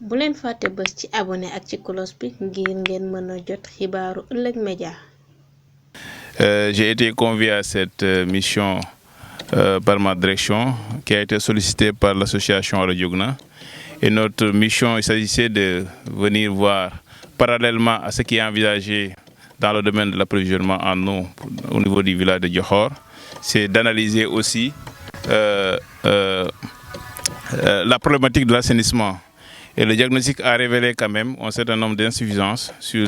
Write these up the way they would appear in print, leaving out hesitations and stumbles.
bu leen fàtte bës ci abonné ak ci cloche bi ngir ngeen mën a jot xibaaru ëllëg média. J'ai été convié à cette mission par ma direction qui a été sollicitée par l'association Radiogna. Et notre mission, il s'agissait de venir voir, parallèlement à ce qui est envisagé dans le domaine de l'approvisionnement en eau au niveau du village de Diokhor, c'est d'analyser aussi la problématique de l'assainissement. Et le diagnostic a révélé quand même un certain nombre d'insuffisances sur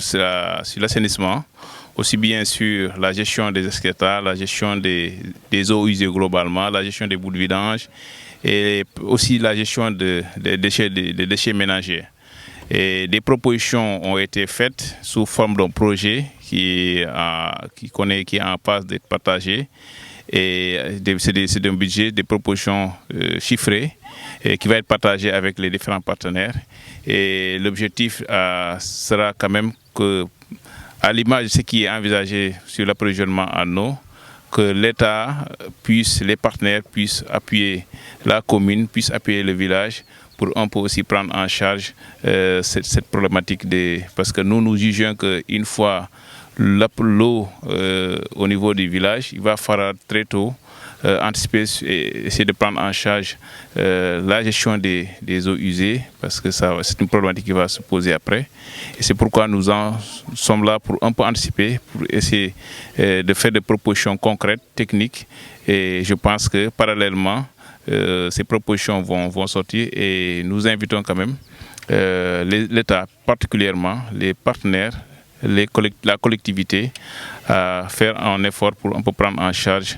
l'assainissement, aussi bien sur la gestion des excrétas, la gestion des eaux usées globalement, la gestion des boues de vidange et aussi la gestion des déchets ménagers. Et des propositions ont été faites sous forme d'un projet qui est en phase d'être partagé. Et c'est un budget, des propositions chiffrées qui va être partagé avec les différents partenaires. Et l'objectif sera quand même que, à l'image de ce qui est envisagé sur l'approvisionnement en eau, que l'État puisse, les partenaires puissent appuyer la commune, puissent appuyer le village pour un peu aussi prendre en charge cette problématique. Parce que nous jugeons qu'une fois l'eau au niveau du village, il va falloir très tôt anticiper et essayer de prendre en charge la gestion des eaux usées, parce que c'est une problématique qui va se poser après. Et c'est pourquoi nous sommes là pour un peu anticiper, pour essayer de faire des propositions concrètes, techniques. Et je pense que parallèlement, ces propositions vont sortir et nous invitons quand même l'État, particulièrement les partenaires, la collectivité, à faire un effort pour un peu prendre en charge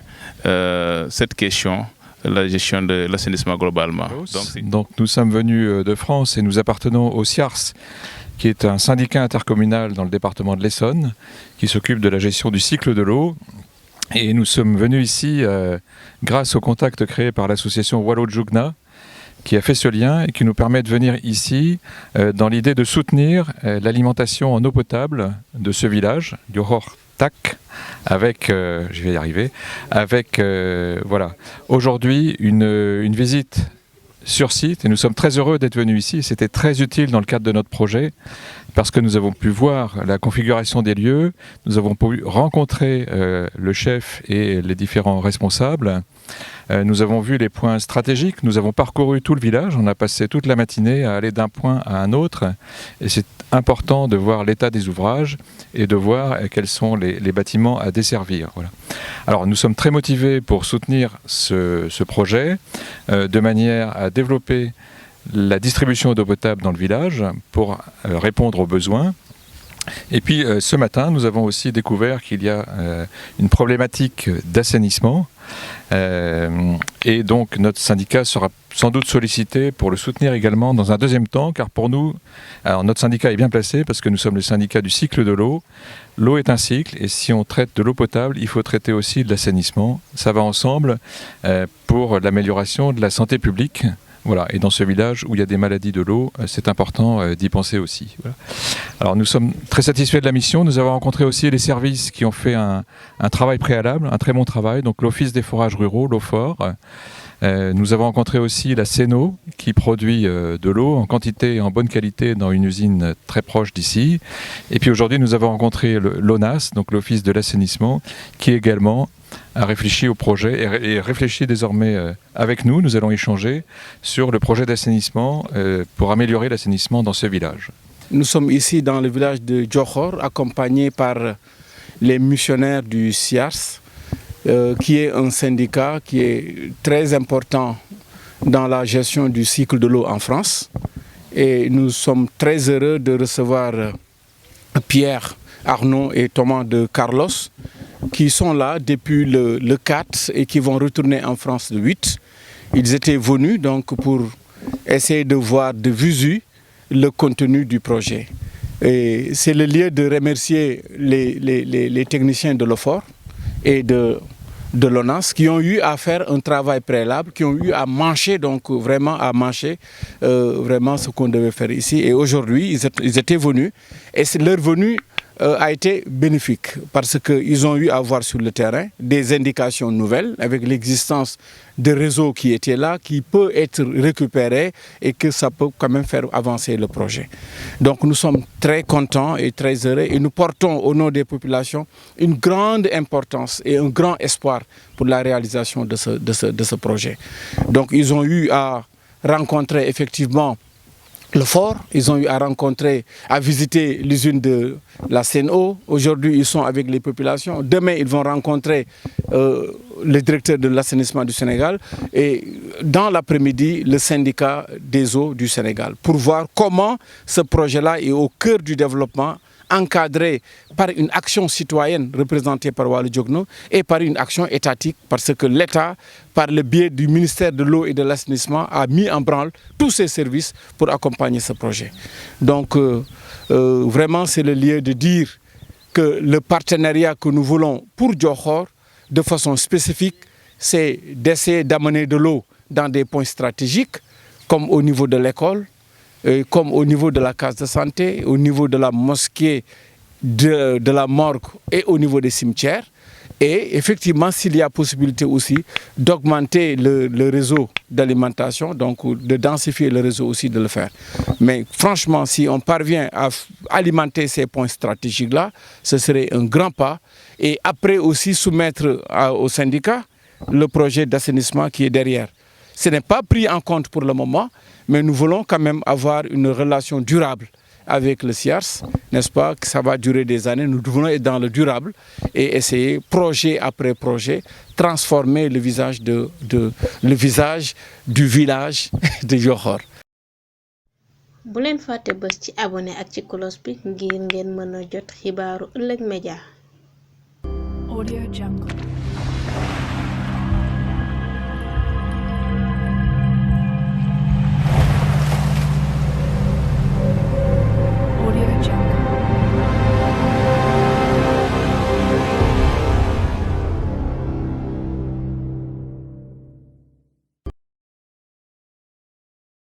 cette question, la gestion de l'assainissement globalement. Donc nous sommes venus de France et nous appartenons au SIARS, qui est un syndicat intercommunal dans le département de l'Essonne, qui s'occupe de la gestion du cycle de l'eau. Et nous sommes venus ici grâce au contact créé par l'association Radiogna, qui a fait ce lien et qui nous permet de venir ici dans l'idée de soutenir l'alimentation en eau potable de ce village, Diokhor Tak, avec, je vais y arriver, avec voilà, aujourd'hui une visite sur site, et nous sommes très heureux d'être venus ici. C'était très utile dans le cadre de notre projet parce que nous avons pu voir la configuration des lieux, nous avons pu rencontrer le chef et les différents responsables. Nous avons vu les points stratégiques, nous avons parcouru tout le village, on a passé toute la matinée à aller d'un point à un autre, et c'est important de voir l'état des ouvrages et de voir quels sont les bâtiments à desservir. Voilà. Alors nous sommes très motivés pour soutenir ce projet, de manière à développer la distribution d'eau potable dans le village pour répondre aux besoins. Et puis ce matin, nous avons aussi découvert qu'il y a une problématique d'assainissement et donc notre syndicat sera sans doute sollicité pour le soutenir également dans un deuxième temps, car pour nous, alors notre syndicat est bien placé parce que nous sommes le syndicat du cycle de l'eau. L'eau est un cycle et si on traite de l'eau potable, il faut traiter aussi de l'assainissement. Ça va ensemble pour l'amélioration de la santé publique. Voilà. Et dans ce village où il y a des maladies de l'eau, c'est important d'y penser aussi. Voilà. Alors nous sommes très satisfaits de la mission. Nous avons rencontré aussi les services qui ont fait un travail préalable, un très bon travail, donc l'Office des forages ruraux, l'OFOR. Nous avons rencontré aussi la CNO qui produit de l'eau en quantité et en bonne qualité dans une usine très proche d'ici. Et puis aujourd'hui nous avons rencontré l'ONAS, donc l'Office de l'assainissement, qui également a réfléchi au projet et réfléchit désormais avec nous. Nous allons échanger sur le projet d'assainissement pour améliorer l'assainissement dans ce village. Nous sommes ici dans le village de Diokhor, accompagnés par les missionnaires du SIARS, qui est un syndicat qui est très important dans la gestion du cycle de l'eau en France. Et nous sommes très heureux de recevoir Pierre, Arnaud et Thomas de Carlos, qui sont là depuis le 4 et qui vont retourner en France le 8. Ils étaient venus donc pour essayer de voir de visu le contenu du projet. Et c'est le lieu de remercier les techniciens de l'OFOR et de l'ONAS qui ont eu à faire un travail préalable, qui ont eu à mancher, donc vraiment à mancher vraiment ce qu'on devait faire ici. Et aujourd'hui, ils étaient venus et leur venue a été bénéfique parce qu'ils ont eu à voir sur le terrain des indications nouvelles avec l'existence de réseaux qui étaient là, qui peut être récupéré et que ça peut quand même faire avancer le projet. Donc nous sommes très contents et très heureux et nous portons au nom des populations une grande importance et un grand espoir pour la réalisation de ce projet. Donc ils ont eu à rencontrer effectivement le fort, ils ont eu à visiter l'usine de la CNO. Aujourd'hui, ils sont avec les populations. Demain, ils vont rencontrer le directeur de l'assainissement du Sénégal et dans l'après-midi, le syndicat des eaux du Sénégal pour voir comment ce projet-là est au cœur du développement, encadré par une action citoyenne représentée par Waly Diogno et par une action étatique parce que l'État, par le biais du ministère de l'eau et de l'assainissement, a mis en branle tous ses services pour accompagner ce projet. Donc vraiment c'est le lieu de dire que le partenariat que nous voulons pour Diokhor de façon spécifique, c'est d'essayer d'amener de l'eau dans des points stratégiques comme au niveau de l'école, comme au niveau de la case de santé, au niveau de la mosquée, de la morgue et au niveau des cimetières. Et effectivement, s'il y a possibilité aussi d'augmenter le réseau d'alimentation, donc de densifier le réseau aussi, de le faire. Mais franchement, si on parvient à alimenter ces points stratégiques-là, ce serait un grand pas. Et après aussi soumettre au syndicat le projet d'assainissement qui est derrière. Ce n'est pas pris en compte pour le moment, mais nous voulons quand même avoir une relation durable avec le SIARS, n'est-ce pas, que ça va durer des années. Nous voulons être dans le durable et essayer, projet après projet, transformer le visage du village de Diokhor. bu leen fàtte bës ci abonné ak ci cloche bi ngir ngeen mën a jot xibaaru Ëllëg Média. Audio Jungle.